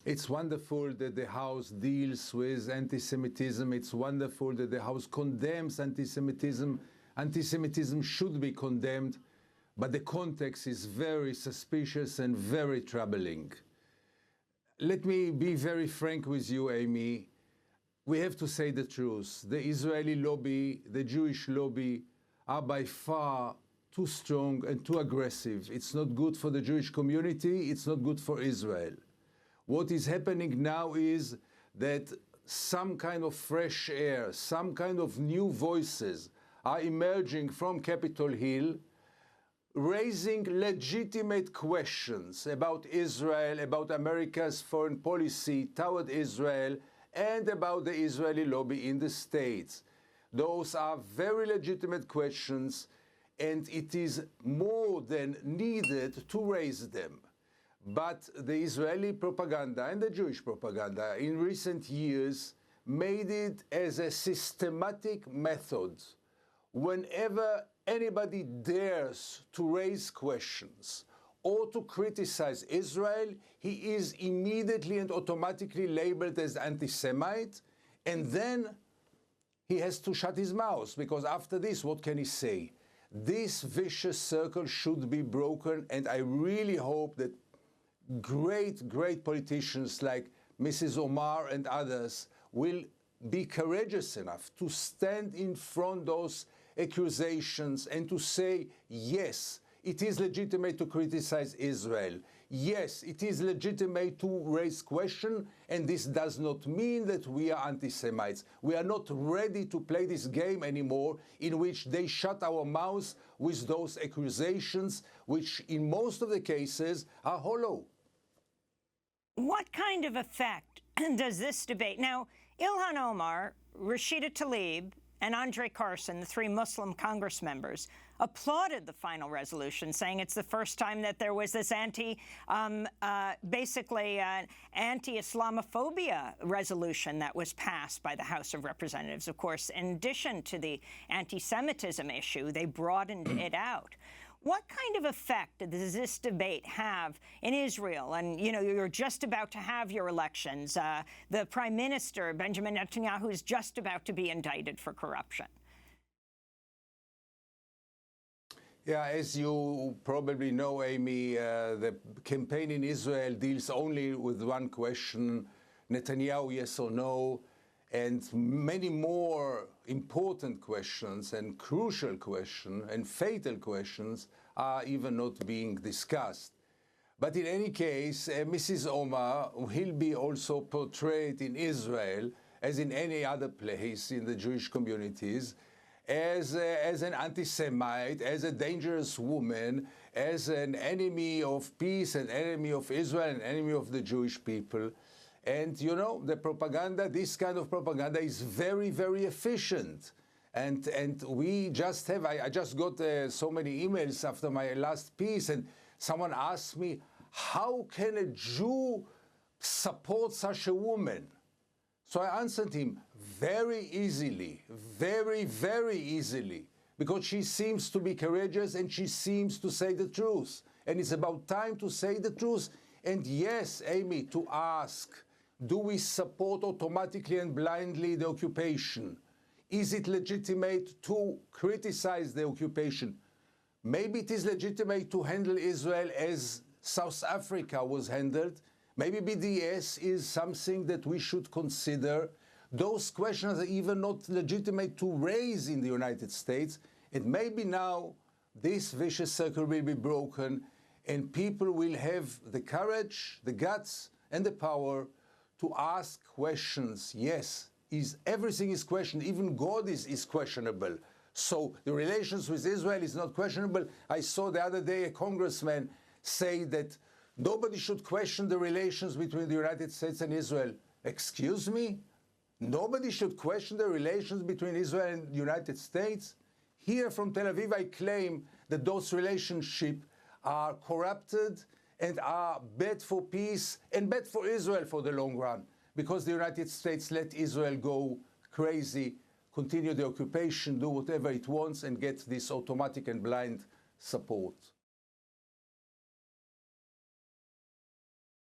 It's wonderful that the House deals with anti-Semitism. It's wonderful that the House condemns anti-Semitism. Anti-Semitism should be condemned, but the context is very suspicious and very troubling. Let me be very frank with you, Amy. We have to say the truth. The Israeli lobby, the Jewish lobby, are by far too strong and too aggressive. It's not good for the Jewish community. It's not good for Israel. What is happening now is that some kind of fresh air, some kind of new voices are emerging from Capitol Hill, raising legitimate questions about Israel, about America's foreign policy toward Israel, and about the Israeli lobby in the States. Those are very legitimate questions, and it is more than needed to raise them. But the Israeli propaganda and the Jewish propaganda in recent years made it as a systematic method. Whenever anybody dares to raise questions or to criticize Israel, he is immediately and automatically labeled as anti-Semite, and then he has to shut his mouth, because after this, what can he say? This vicious circle should be broken, and I really hope that great politicians like Mrs. Omar and others will be courageous enough to stand in front of those accusations and to say, yes, it is legitimate to criticize Israel. Yes, it is legitimate to raise questions, and this does not mean that we are anti-Semites. We are not ready to play this game anymore in which they shut our mouths with those accusations, which in most of the cases are hollow. What kind of effect does this debate? Now, Ilhan Omar, Rashida Tlaib, and Andre Carson, the three Muslim Congress members, applauded the final resolution, saying it's the first time that there was this anti-Islamophobia resolution that was passed by the House of Representatives. Of course, in addition to the anti-Semitism issue, they broadened it out. What kind of effect does this debate have in Israel? And, you know, you're just about to have your elections. The Prime Minister, Benjamin Netanyahu, is just about to be indicted for corruption. Yeah, as you probably know, Amy, the campaign in Israel deals only with one question, Netanyahu, yes or no, and many more important questions and crucial questions and fatal questions are even not being discussed. But in any case, Mrs. Omar will be also portrayed in Israel, as in any other place in the Jewish communities, as an anti-Semite, as a dangerous woman, as an enemy of peace, an enemy of Israel, an enemy of the Jewish people. And, you know, the propaganda, this kind of propaganda is very, very efficient. And we just have, I just got so many emails after my last piece, and someone asked me, how can a Jew support such a woman? So I answered him very easily, very, very easily, because she seems to be courageous and she seems to say the truth. And it's about time to say the truth. And yes, Amy, to ask, do we support automatically and blindly the occupation? Is it legitimate to criticize the occupation? Maybe it is legitimate to handle Israel as South Africa was handled. Maybe BDS is something that we should consider. Those questions are even not legitimate to raise in the United States. And maybe now this vicious circle will be broken and people will have the courage, the guts, and the power to ask questions. Yes, everything is questioned. Even God is questionable. So the relations with Israel is not questionable. I saw the other day a congressman say that nobody should question the relations between the United States and Israel. Excuse me? Nobody should question the relations between Israel and the United States? Here from Tel Aviv, I claim that those relationships are corrupted and are bad for peace and bad for Israel for the long run, because the United States let Israel go crazy, continue the occupation, do whatever it wants, and get this automatic and blind support.